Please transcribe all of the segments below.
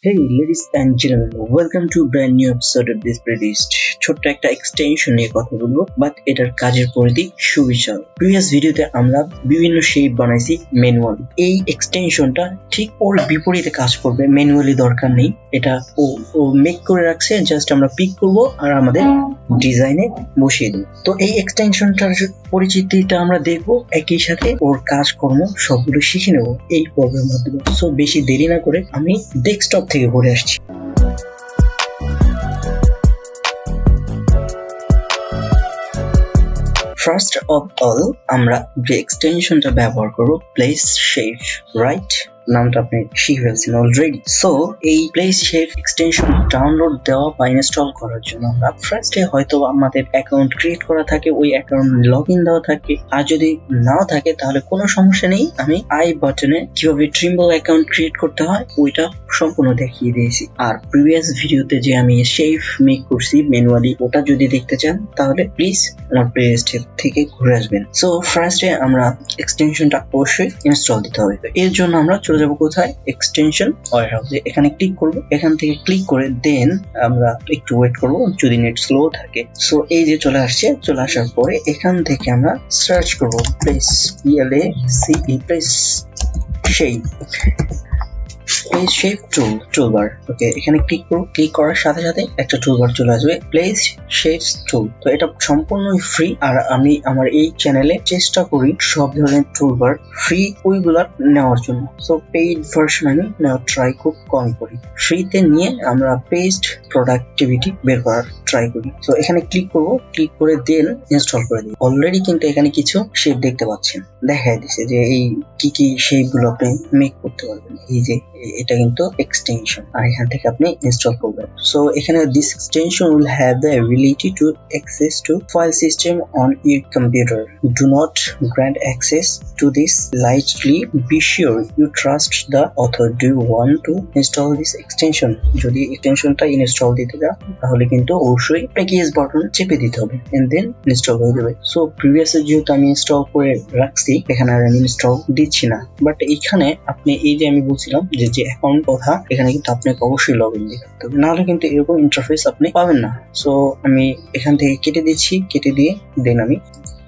Hey ladies and gentlemen, welcome to a brand new episode of this playlist. ছোট্ট একটা extension নিয়ে কথা বলবো, বাট এটার কাজের পরিধি সুবিশাল। প্রিভিয়াস ভিডিওতে আমরা বিভিন্ন শেপ বানাইছি ম্যানুয়ালি। এই এক্সটেনশনটা ঠিক ওর বিপরীতে কাজ করবে, ম্যানুয়ালি দরকার নেই। এটা ও মেক করে রাখছে, জাস্ট আমরা পিক করব আর আমাদের ডিজাইনে বসিয়ে দেব। তো এই এক্সটেনশনটার পরিচিতিটা আমরা দেখবো, একই সাথে ওর কাজকর্ম সবগুলো শিখে নেব এই পর্বের মাধ্যমে। সো বেশি দেরি না করে আমি ডেস্কটপ থেকে ঘুরে আসছি। ফার্স্ট অফ অল আমরা যে এক্সটেনশনটা ব্যবহার করব, প্লেস শেপ, রাইট? নামটা আপনি শিখে ফেলছেন অলরেডি। সো এই প্লেস শেপ এক্সটেনশন ডাউনলোড দেওয়া বা ইনস্টল করার জন্য আমরা ফার্স্টে হয়তো আমাদের অ্যাকাউন্ট ক্রিয়েট করা থাকে, ওই অ্যাকাউন্ট লগইন দেওয়া থাকে। আর যদি নাও থাকে তাহলে কোনো সমস্যা নেই, আমি আই বাটনে কিভাবে ট্রিম্বল অ্যাকাউন্ট ক্রিয়েট করতে হয় ওইটা সম্পূর্ণ দেখিয়ে দিয়েছি। আর প্রিভিয়াস ভিডিওতে যে আমি শেপ মেক করছি ম্যানুয়ালি, ওটা যদি দেখতে চান তাহলে প্লিজ আমার প্লেলিস্ট থেকে ঘুরে আসবেন। সো ফার্স্টে আমরা এক্সটেনশনটা অবশ্যই ইনস্টল দিতে হবে। এর জন্য আমরা চলে যাব কোথায়, এক্সটেনশন ওয়ার হাউসে। এখানে ক্লিক করব, এখান থেকে ক্লিক করে দেন আমরা একটু ওয়েট করব যদি নেট স্লো থাকে। সো এই যে চলে আসছে, চলে আসার পরে এখান থেকে আমরা সার্চ করব place, place shape, place shape toolbar. Okay, এখানে ক্লিক করব। ক্লিক করার সাথে সাথে একটা টুলবার চলে আসবে, প্লেস শেপ টুল। তো এটা সম্পূর্ণই ফ্রি, আর আমি আমার এই চ্যানেলে চেষ্টা করি সব ধরনের টুলবার ফ্রি ওইগুলা নেওয়ার জন্য। সো পেইড ভার্সন আমি নেওয়ার ট্রাই খুব কম করি, ফ্রিতে নিয়ে আমরা বেস্ট প্রোডাক্টিভিটি বের করার ট্রাই করি। সো এখানে ক্লিক করব, ক্লিক করে দেন ইনস্টল করে দিই। অলরেডি কিন্তু এখানে কিছু শেপ দেখতে পাচ্ছেন, দেখাই দিছে যে এই কি শেপ গুলো আপনি মেক করতে পারবেন। এই যে এটা কিন্তু এক্সটেনশন, আর এখান থেকে আপনি ইনস্টল করবেন। সো এখানে this extension will have the ability to access to file system on your computer. Do not grant access to this lightly, be sure you trust the author. Do you want to install this extension? যদি এক্সটেনশনটা install দিতে চান তাহলে কিন্তু অবশ্যই আপনাকে yes button চেপে দিতে হবে, এন্ড দেন ইনস্টল হয়ে যাবে। সো প্রিভিয়াস যেহেতু আমি ইনস্টল করে রাখছি, এখানে আর আমি ইনস্টল দিচ্ছি না। বাট এখানে আপনি এই যে আমি বলছিলাম যে অ্যাকাউন্ট কথা, এখানে কিন্তু আপনাকে অবশ্যই লগ ইন দিয়ে রাখতে হবে, নাহলে কিন্তু এরকম ইন্টারফেস আপনি পাবেন না। সো আমি এখান থেকে কেটে দিচ্ছি, কেটে দিয়ে দেন আমি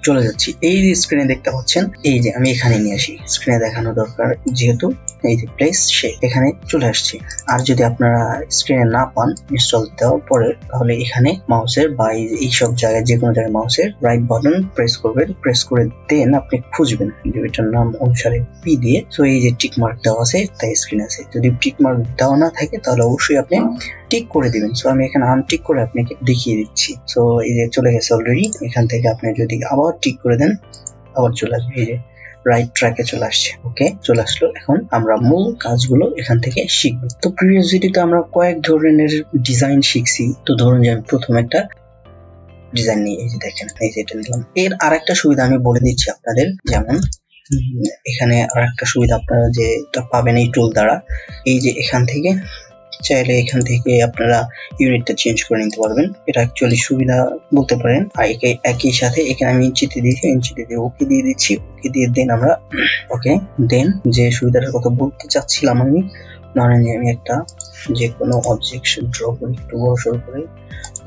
চলে যাচ্ছি। এই যে স্ক্রিনে দেখতে পাচ্ছেন, এই যে আমি এখানে নিয়ে আসি, স্ক্রিনে দেখানো দরকার যেহেতু। এই যে প্লেস শেপ এখানে চলে আসছে। আর যদি আপনারা স্ক্রিনে না পান ইনস্টল দেওয়ার পরে, তাহলে এখানে মাউসের বা এই সব জায়গায় যে কোনো জায়গায় মাউসের রাইট বাটন প্রেস করবেন, প্রেস করে দেন আপনি খুঁজবেন যে এটার নাম অনুসারে পি দিয়ে। সো এই যে টিক মার্ক দেওয়া আছে তাই স্ক্রিনে আছে। যদি টিক মার্ক দেওয়া না থাকে তাহলে অবশ্যই আপনি টিক করে দিবেন। সো আমি এখানে আনটিক করে আপনাকে দেখিয়ে দিচ্ছি। সো এই যে চলে গেছে অলরেডি। এখান থেকে আপনি যদি আবার টিক করে দেন আবার চলে আসবে, এই যে রাইট ট্র্যাকে চলে আসছে। ওকে, চলে আসলো। এখন আমরা মূল কাজগুলো এখান থেকে শিখবো। তো প্রিভিয়াস ভিডিওতে আমরা কয়েক ধরনের ডিজাইন শিখছি। তো ধরুন যে আমি প্রথম একটা ডিজাইন নিয়ে, এই যে দেখেন, এই যে এটা নিলাম। এর আরেকটা সুবিধা আমি বলে দিচ্ছি আপনাদের, যেমন এখানে আরেকটা সুবিধা আপনারা যেটা পাবেন এই টুল দ্বারা, এই যে এখান থেকে চাইলে এখান থেকে আপনারা ইউনিটটা চেঞ্জ করে নিতে পারবেন। এটা অ্যাকচুয়ালি সুবিধা বলতে পারেন। আর একই সাথে এখানে আমি ইঞ্চিতে দিয়েছি, ইঞ্চিতে দিয়ে ওকে দিয়ে দিচ্ছি, ওকে দিয়ে দেন আমরা ওকে দেন যে সুবিধাটার কথা বলতে চাচ্ছিলাম আমি, ধরেন যে আমি একটা যে কোনো অবজেক্ট ড্র করি, একটু বড় সড়ো করে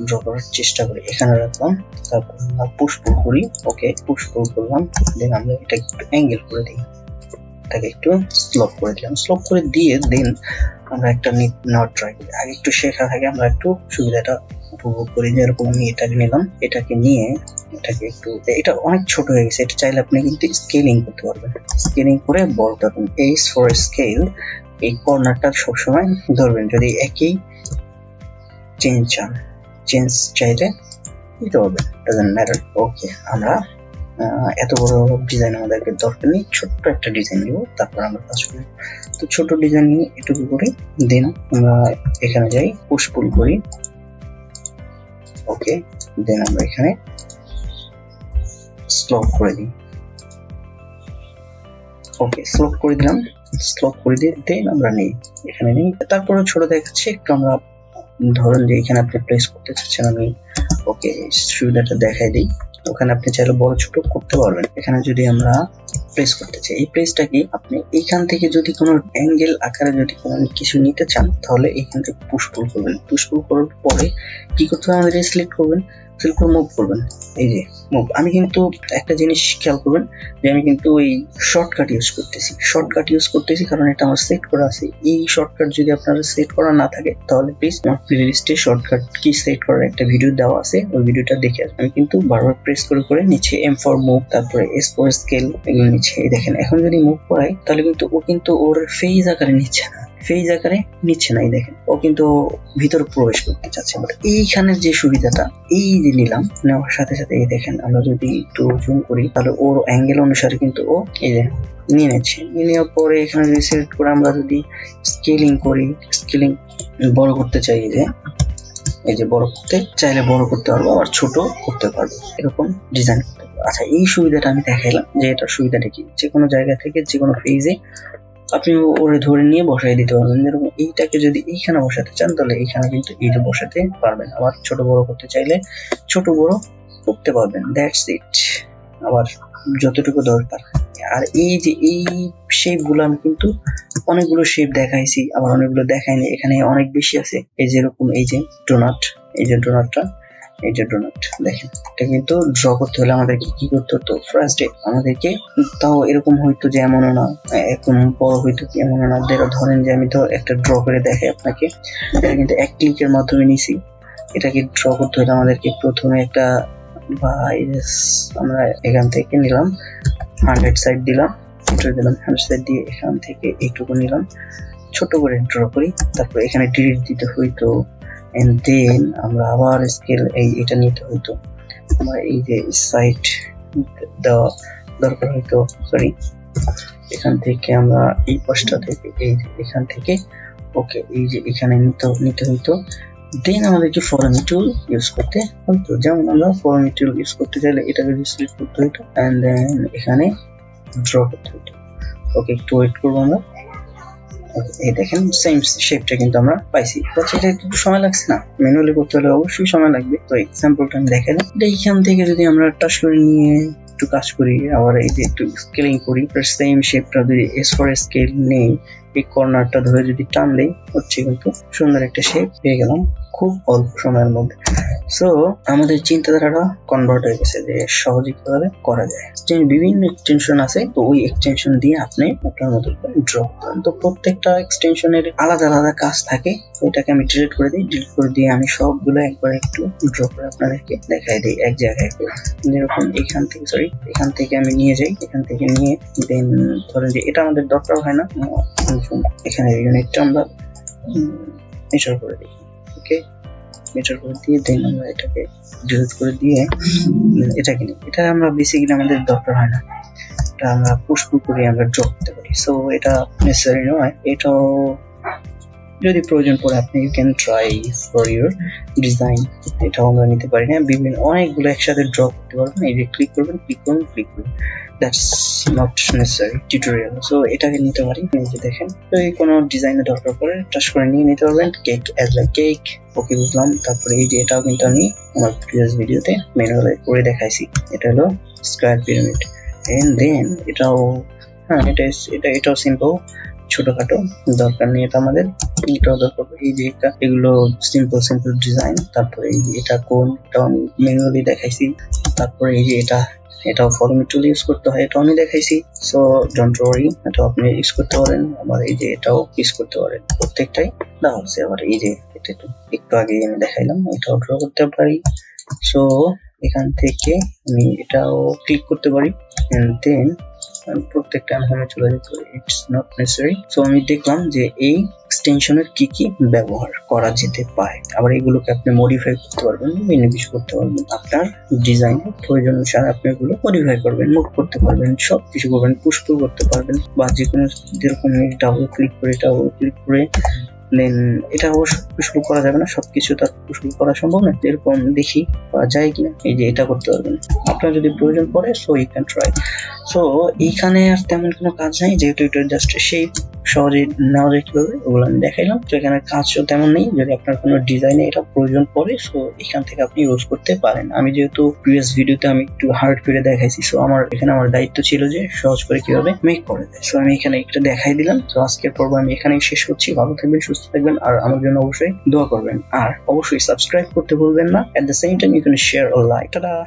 ড্র করার চেষ্টা করি, এখানে রাখলাম, তারপর আমরা পুশ পুল করি। ওকে, পুশ পুল করলাম, দেন আমরা এটা একটু অ্যাঙ্গেল করে দিই, এটাকে একটু স্লোপ করে দিলাম। স্লোপ করে দিয়ে দেন আমরা একটা নেওয়ার ট্রাই করি। আগে একটু শেখা থাকে, আমরা একটু সুবিধাটা উপভোগ করি। যেরকম আমি এটাকে নিলাম, এটাকে নিয়ে এটাকে একটু, এটা অনেক ছোট হয়ে গেছে, এটা চাইলে আপনি কিন্তু স্কেলিং করতে পারবেন। স্কেলিং করে বড় করবেন, এইচ ফর স্কেল। এই কর্নারটা সবসময় ধরবেন। যদি একই চেঞ্জ চান, চেঞ্জ চাইলে দিতে পারবেন, ডাজন্ট ম্যাটার। ওকে, আমরা এত বড় ডিজাইন আমাদেরকে দরকার নেই, ছোট্ট একটা ডিজাইন নিব, তারপর আমরা কাজ করি। তো ছোট ডিজাইন নিয়ে এটুকু করি, দেন আমরা এখানে যাই, পুশ পুল করি। ওকে, দেন আমরা এখানে স্লোপ করে দিই। ওকে, স্লোপ করে দিলাম, স্লোপ করে দিয়ে দেন আমরা নেই, এখানে নেই। তারপরে ছোট দেখাচ্ছে একটু, আমরা ধরুন যে এখানে আপনি প্লেস করতে চাচ্ছেন, আমি ওকে সুবিধাটা দেখাই দিই। ওখানে আপনি চাইলে বড় ছোট করতে পারবেন। এখানে যদি আমরা প্রেস করতে চাই। এই প্রেসটা কি আপনি এইখান থেকে যদি কোনো অ্যাঙ্গেল আকারে যদি কোনো কিছু নিতে চান তাহলে এইখান থেকে পুশ পুল করবেন। পুশ পুল করার পরে কি করতে হবে, আমাদের সিলেক্ট করবেন, সিলেক্ট করে মুভ করবেন। এই যে মুভ, আমি কিন্তু একটা জিনিস খেয়াল করবেন যে আমি কিন্তু ওই শর্টকাট ইউজ করতেছি কারণ এটা আমার সেট করা আছে। এই শর্টকাট যদি আপনার সেট করা না থাকে তাহলে প্লিজ আমার প্লেলিস্টে শর্টকাট কি সেট করার একটা ভিডিও দেওয়া আছে, ওই ভিডিওটা দেখে আসবেন। আমি কিন্তু বারবার প্রেস করে করে নিচে M for মুভ, তারপরে S for স্কেল এগুলো নিচে। এই দেখেন এখন যদি মুভ করাই তাহলে কিন্তু ও কিন্তু ওর ফেজ আকারে নিচ্ছে না, এই দেখেন ও কিন্তু ভিতরে প্রবেশ করতে চাচ্ছে। বাট এইখানের যে সুবিধাটা, এই যে নিলাম, নেওয়ার সাথে সাথে এই দেখেন আমরা যদি একটু জুম করি তাহলে ওর অ্যাঙ্গেল অনুসারে কিন্তু ও এই যে নিয়ে নিচ্ছে। নিয়ে নেওয়ার পরে এখানে যদি সিলেক্ট করে আমরা যদি স্কেলিং করি, স্কেলিং বড় করতে চাই, এই যে বড় করতে চাইলে বড় করতে পারবো, আবার ছোট করতে পারবো, এরকম ডিজাইন করতে পারবো। আচ্ছা, এই সুবিধাটা আমি দেখাইলাম যে এটার সুবিধাটা কি, যে কোনো জায়গা থেকে যে কোনো ফেজে আপনি ওরে ধরে নিয়ে বসাই দিতে পারবেন। যেরকম এইটাকে যদি এইখানে বসাতে চান তাহলে এইখানে কিন্তু এই যে বসাতে পারবেন, আবার ছোট বড় করতে চাইলে ছোট বড় করতে পারবেন। দ্যাটস ইট, আবার যতটুকু দরকার। আর এই যে এই শেপ গুলো আমি কিন্তু অনেকগুলো শেপ দেখাইছি, আবার অনেকগুলো দেখাইনি, এখানে অনেক বেশি আছে। এই যে এরকম এই যে ডোনাট, এই যে ডোনাটটা, এই যে ডোনাট দেখেন, এটা কিন্তু ড্র করতে হলে আমাদেরকে কি করতে হতো, ফার্স্টে আমাদেরকে, তাও এরকম হইতো যে এমনও না, একদম বড় হইতো কি এমনও না। ধরেন যে আমি তো একটা ড্র করে দেখাই আপনাকে, এটা কিন্তু এক ক্লিকের মাধ্যমে নিছি। এটাকে ড্র করতে হলে আমাদেরকে প্রথমে একটা আমরা এখান থেকে নিলাম 100 সাইড দিলাম, এটা দিলাম 100 সাইড দিয়ে এখান থেকে এইটুকু নিলাম, ছোট করে ড্র করি, তারপর এখানে ডিলিট দিতে হইতো, এন্ড দেন আমরা আবার স্কেল এটা নিতে হইতো, আমার এই যে সাইড দেওয়া দরকার হইতো, সরি এখান থেকে আমরা এই পাশটা থেকে এই এখান থেকে ওকে এই যে এখানে নিতে হইতো। দেন আমাদেরকে ফরমি টুল ইউজ করতে হইতো, যেমন আমরা ফরমি টুল ইউজ করতে চাইলে এটাকে সিলেক্ট করতে হইতো এন্ড দেন এখানে ড্র করতে হইতো। ওকে, একটু ওয়েট করবো আমরা। এই দেখেন সেম শেপটা কিন্তু আমরা পাইছি। এটা একটু সময় লাগছে না, ম্যানুয়ালি করতে হলে অবশ্যই সময় লাগবে। তো এক্সাম্পলটা আমি দেখালাম, এইখান থেকে যদি আমরা টাচ করে নিয়ে একটু কাজ করি, আবার এই যে একটু স্কেলিং করি, সেম শেপটা যদি S for স্কেল নেই, এই কর্নারটা ধরে যদি টান দেই হচ্ছে কিন্তু সুন্দর একটা শেপ পেয়ে গেলাম খুব অল্প সময়ের মধ্যে। সো আমাদের চিন্তাধারাটা কনভার্ট হয়ে গেছে যে সহজে কিভাবে করা যায়। বিভিন্ন এক্সটেনশন আছে, তো ওই এক্সটেনশন দিয়ে আপনি আপনার মতো ড্র করেন। তো প্রত্যেকটা এক্সটেনশনের আলাদা আলাদা কাজ থাকে, ওইটাকে আমি ডিলিট করে দিই। ডিলিট করে দিয়ে আমি সবগুলো একবার একটু ড্র করে আপনাদেরকে দেখাই দিই এক জায়গায় করে। যেরকম এখান থেকে আমি নিয়ে যাই, এখান থেকে নিয়ে দেন ধরেন যে এটা আমাদের দরকার হয় না, এখানে ইউনিটটা আমরা মেজার করে দিই। ওকে, মেজার করে দিয়ে দেন আমরা এটাকে ডিলিট করে দিয়ে এটাকে নিই। এটা আমরা বেসিক্যালি আমাদের দরকার হয় না, এটা আমরা পুশ পুল করে আমরা ড্র করতে পারি। সো এটা নেসেসারি নয়, এটাও যদি প্রয়োজন পড়ে আপনি you can try for your design, এটাও আমরা নিতে পারি না। বিভিন্ন অনেকগুলো একসাথে ড্র করতে পারবেন। এই যে ক্লিক করবেন, that's not necessary tutorial. So এটাকে নিতে পারি। এই যে দেখেন, যদি কোনো ডিজাইনের দরকার পড়ে টাচ করে নিয়ে নিতে পারবেন। কেক অ্যাজ লাইক কেক, ওকে বুঝলাম। তারপরে এই যে এটাও কিন্তু আমি আমার প্রিভিয়াস ভিডিওতে ম্যানুয়ালি করে দেখাইছি। এটা হলো স্কয়ার পিরামিড। এন্ড দেন এটাও এটাও সিম্পল, ছোটখাটো, দরকার নেই এটা আমাদের। এটাও দরকার, এই যে এগুলো সিম্পল ডিজাইন। তারপরে এই যে এটা কোন, এটাও আমি ম্যানুয়ালি দেখাইছি। তারপরে এই যে এটাও ফরমি টুল ইউজ করতে হয়, এটাও আমি দেখাইছি। সো ডোন্ট ওয়ারি, এটাও আপনি ইউজ করতে পারেন। আবার এই যে এটাও ইউজ করতে পারেন, প্রত্যেকটাই দেওয়া আছে। আবার এই যে এটা একটু আগে আমি দেখাইলাম, এটাও ড্র করতে পারি। সো এখান থেকে আমি এটাও ক্লিক করতে পারি এন্ড দেন প্রত্যেকটা হোমে চলে যেতে পারি। It's not necessary. সো আমি দেখলাম যে এই এক্সটেনশনের কি কি ব্যবহার করা যেতে পারে। আবার এগুলোকে আপনি মডিফাই করতে পারবেন, কিছু করতে পারবেন। আপনার ডিজাইনের প্রয়োজন অনুসারে আপনি এগুলো মডিফাই করবেন, মুভ করতে পারবেন, সব কিছু করবেন, পুশ পুল করতে পারবেন, বা যে কোনো যেরকম ডাবল ক্লিক করে দেন এটা অবশ্য শুরু করা যাবে না, সবকিছু তার শুরু করা সম্ভব না। এরকম দেখি করা যায় কিনা। এই যে এটা করতে পারবেন আপনার যদি প্রয়োজন পড়ে, so you can try. So এইখানে আর তেমন কোনো কাজ নাই, যেহেতু এটা জাস্ট শেপ, সহজে নেওয়া যায় কিভাবে ওগুলো আমি দেখাইলাম। তো এখানে কাজও তেমন নেই, যদি আপনার কোনো ডিজাইনে এটা প্রয়োজন পড়ে সো এখান থেকে আপনি ইউজ করতে পারেন। আমি যেহেতু প্রিভিয়াস ভিডিওতে আমি একটু হার্ড করে দেখাইছি, সো আমার এখানে আমার দায়িত্ব ছিল যে সহজ করে কিভাবে মেক করে দেয়। সো আমি এখানে একটা দেখাই দিলাম। তো আজকের পর্ব আমি এখানেই শেষ করছি। ভালো থাকবেন, সুস্থ থাকবেন, আর আমার জন্য অবশ্যই দোয়া করবেন, আর অবশ্যই সাবস্ক্রাইব করতে ভুলবেন না। At the same time you can share or like. Tata.